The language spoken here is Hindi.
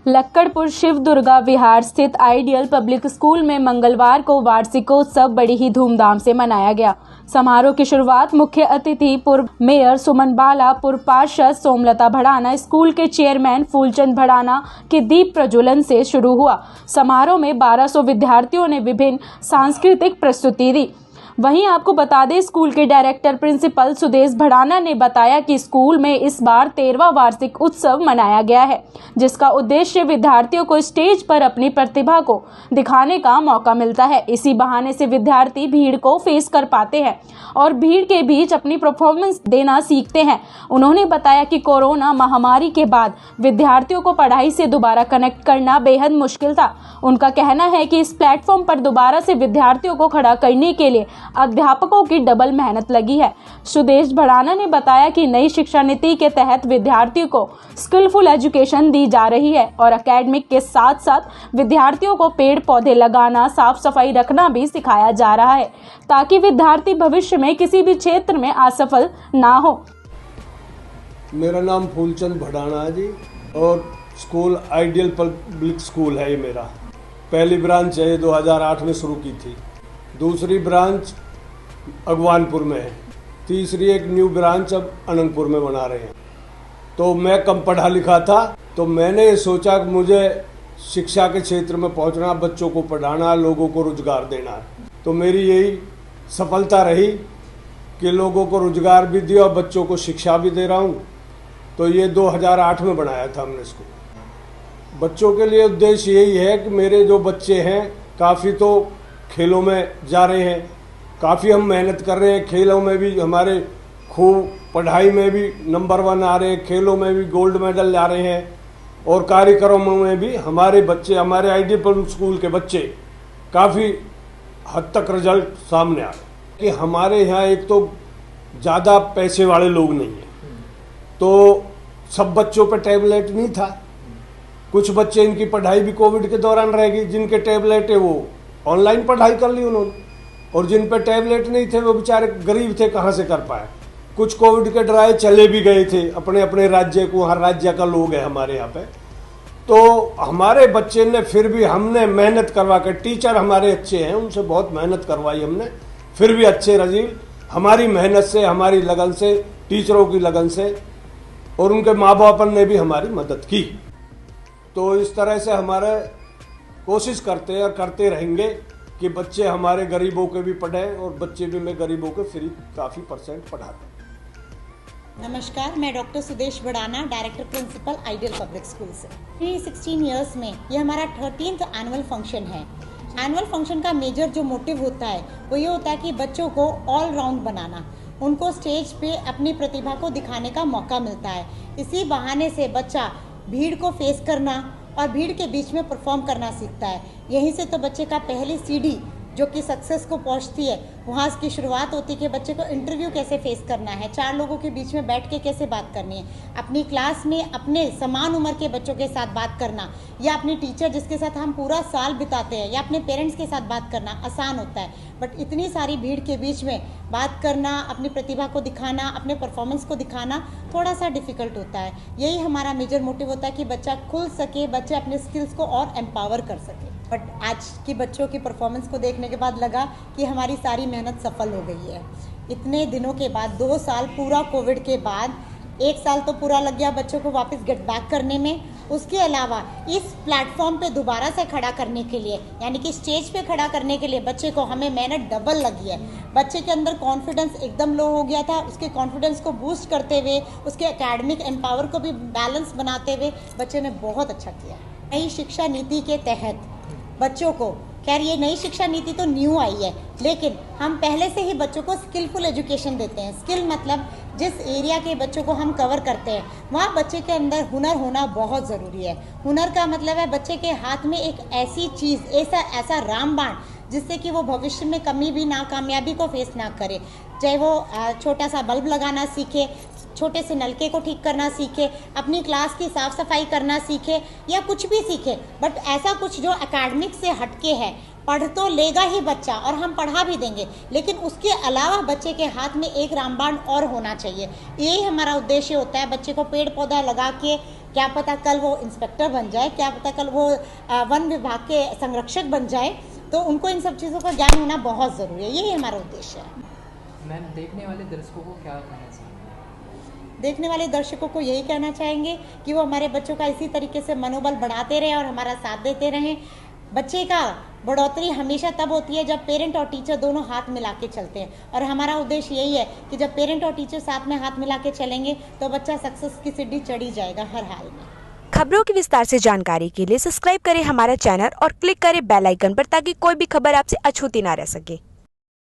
लक्कड़पुर शिव दुर्गा विहार स्थित आइडियल पब्लिक स्कूल में मंगलवार को वार्षिकोत्सव बड़ी ही धूमधाम से मनाया गया। समारोह की शुरुआत मुख्य अतिथि पूर्व मेयर सुमन बाला, पूर्व पार्षद सोमलता भड़ाना, स्कूल के चेयरमैन फूलचंद भड़ाना के दीप प्रज्वलन से शुरू हुआ। समारोह में 1200 विद्यार्थियों ने विभिन्न सांस्कृतिक प्रस्तुति दी। वहीं आपको बता दें, स्कूल के डायरेक्टर प्रिंसिपल सुदेश भड़ाना ने बताया कि स्कूल में इस बार 13वां वार्षिक उत्सव मनाया गया है, जिसका उद्देश्य विद्यार्थियों को स्टेज पर अपनी प्रतिभा को दिखाने का मौका मिलता है। इसी बहाने से विद्यार्थी भीड़ को फेस कर पाते हैं और भीड़ के बीच अपनी परफॉर्मेंस देना सीखते हैं। उन्होंने बताया कि कोरोना महामारी के बाद विद्यार्थियों को पढ़ाई से दोबारा कनेक्ट करना बेहद मुश्किल था। उनका कहना है कि इस प्लेटफॉर्म पर दोबारा से विद्यार्थियों को खड़ा करने के लिए अध्यापकों की डबल मेहनत लगी है। सुदेश भड़ाना ने बताया कि नई शिक्षा नीति के तहत विद्यार्थियों को स्किलफुल एजुकेशन दी जा रही है और एकेडमिक के साथ साथ विद्यार्थियों को पेड़ पौधे लगाना, साफ सफाई रखना भी सिखाया जा रहा है, ताकि विद्यार्थी भविष्य में किसी भी क्षेत्र में असफल ना हो। मेरा नाम फूलचंद भड़ाना है जी, और स्कूल आइडियल पब्लिक स्कूल है। ये मेरा पहली ब्रांच है, 2008 में शुरू की थी। दूसरी ब्रांच अगवानपुर में है। तीसरी एक न्यू ब्रांच अब अनंतपुर में बना रहे हैं। तो मैं कम पढ़ा लिखा था, तो मैंने ये सोचा कि मुझे शिक्षा के क्षेत्र में पहुंचना, बच्चों को पढ़ाना, लोगों को रोजगार देना। तो मेरी यही सफलता रही कि लोगों को रोजगार भी दिया और बच्चों को शिक्षा भी दे रहा हूँ। तो ये 2008 में बनाया था हमने इसको। बच्चों के लिए उद्देश्य यही है कि मेरे जो बच्चे हैं काफ़ी तो खेलों में जा रहे हैं, काफ़ी हम मेहनत कर रहे हैं। खेलों में भी हमारे खूब, पढ़ाई में भी नंबर 1 आ रहे हैं, खेलों में भी गोल्ड मेडल ला रहे हैं, और कार्यक्रमों में भी हमारे बच्चे, हमारे आइडियल पब्लिक स्कूल के बच्चे काफ़ी हद तक रिजल्ट सामने आ रहे। कि हमारे यहाँ एक तो ज़्यादा पैसे वाले लोग नहीं हैं, तो सब बच्चों पे टैबलेट नहीं था। कुछ बच्चे, इनकी पढ़ाई भी कोविड के दौरान रहेगी। जिनके टैबलेट है वो ऑनलाइन पढ़ाई कर ली उन्होंने, और जिन पे टैबलेट नहीं थे वो बेचारे गरीब थे, कहाँ से कर पाए। कुछ कोविड के डराए चले भी गए थे अपने अपने राज्य को, हर राज्य का लोग है हमारे यहाँ पे। तो हमारे बच्चे ने फिर भी, हमने मेहनत करवा कर, टीचर हमारे अच्छे हैं, उनसे बहुत मेहनत करवाई हमने, फिर भी अच्छे रिजल्ट हमारी मेहनत से, हमारी लगन से, टीचरों की लगन से, और उनके माँ बाप ने भी हमारी मदद की। तो इस तरह से हमारे कोशिश करते हैं और करते रहेंगे कि बच्चे हमारे गरीबों के भी पढ़ें, और बच्चे भी मैं गरीबों को फ्री काफ़ी % पढ़ाता हूँ। नमस्कार, मैं doctor Sudesh Bhadana, director principal ideal public school से। 16 इयर्स में ये हमारा 13th एनुअल फंक्शन है। एनुअल फंक्शन का मेजर जो मोटिव होता है वो ये होता है कि बच्चों को ऑल राउंड बनाना, उनको स्टेज पे अपनी प्रतिभा को दिखाने का मौका मिलता है। इसी बहाने से बच्चा भीड़ को फेस करना और भीड़ के बीच में परफॉर्म करना सीखता है। यहीं से तो बच्चे का पहली सीढ़ी जो कि सक्सेस को पहुंचती है, वहाँ की शुरुआत होती है कि बच्चे को इंटरव्यू कैसे फेस करना है, 4 लोगों के बीच में बैठ के कैसे बात करनी है, अपनी क्लास में अपने समान उम्र के बच्चों के साथ बात करना, या अपनी टीचर जिसके साथ हम पूरा साल बिताते हैं, या अपने पेरेंट्स के साथ बात करना आसान होता है। बट इतनी सारी भीड़ के बीच में बात करना, अपनी प्रतिभा को दिखाना, अपने परफॉर्मेंस को दिखाना थोड़ा सा डिफ़िकल्ट होता है। यही हमारा मेजर मोटिव होता है कि बच्चा खुल सके, बच्चे अपने स्किल्स को और एम्पावर कर सके। बट आज की बच्चों की परफॉर्मेंस को देखने के बाद लगा कि हमारी सारी मेहनत सफल हो गई है। इतने दिनों के बाद, 2 साल पूरा कोविड के बाद, 1 साल तो पूरा लग गया बच्चों को वापस गेट बैक करने में। उसके अलावा इस प्लेटफॉर्म पे दोबारा से खड़ा करने के लिए, यानी कि स्टेज पे खड़ा करने के लिए बच्चे को हमें मेहनत डबल लगी है। बच्चे के अंदर कॉन्फिडेंस एकदम लो हो गया था, उसके कॉन्फिडेंस को बूस्ट करते हुए, उसके एकेडमिक एम्पावर को भी बैलेंस बनाते हुए बच्चे ने बहुत अच्छा किया। नई शिक्षा नीति के तहत बच्चों को, खैर ये नई शिक्षा नीति तो न्यू आई है, लेकिन हम पहले से ही बच्चों को स्किलफुल एजुकेशन देते हैं। स्किल मतलब जिस एरिया के बच्चों को हम कवर करते हैं वहाँ बच्चे के अंदर हुनर होना बहुत ज़रूरी है। हुनर का मतलब है बच्चे के हाथ में एक ऐसी चीज़, ऐसा रामबाण जिससे कि वो भविष्य में कभी भी नाकामयाबी को फेस ना करे। चाहे वो छोटा सा बल्ब लगाना सीखे, छोटे से नलके को ठीक करना सीखे, अपनी क्लास की साफ़ सफाई करना सीखे, या कुछ भी सीखे, बट ऐसा कुछ जो एकेडमिक से हटके है। पढ़ तो लेगा ही बच्चा और हम पढ़ा भी देंगे, लेकिन उसके अलावा बच्चे के हाथ में एक रामबाण और होना चाहिए। यही हमारा उद्देश्य होता है, बच्चे को पेड़ पौधा लगा के क्या पता कल वो इंस्पेक्टर बन जाए, क्या पता कल वो वन विभाग के संरक्षक बन जाए। तो उनको इन सब चीज़ों का ज्ञान होना बहुत ज़रूरी है, यही हमारा उद्देश्य है। मैम, देखने वाले दर्शकों को क्या कहना चाहिए? देखने वाले दर्शकों को यही कहना चाहेंगे कि वो हमारे बच्चों का इसी तरीके से मनोबल बढ़ाते रहें और हमारा साथ देते रहें। बच्चे का बढ़ोतरी हमेशा तब होती है जब पेरेंट और टीचर दोनों हाथ मिला के चलते हैं, और हमारा उद्देश्य यही है कि जब पेरेंट और टीचर साथ में हाथ मिला के चलेंगे तो बच्चा सक्सेस की सीढ़ी चढ़ी जाएगा हर हाल में। खबरों की विस्तार से जानकारी के लिए सब्सक्राइब करें हमारा चैनल और क्लिक करें बेल आइकन पर ताकि कोई भी खबर आपसे अछूती ना रह सके।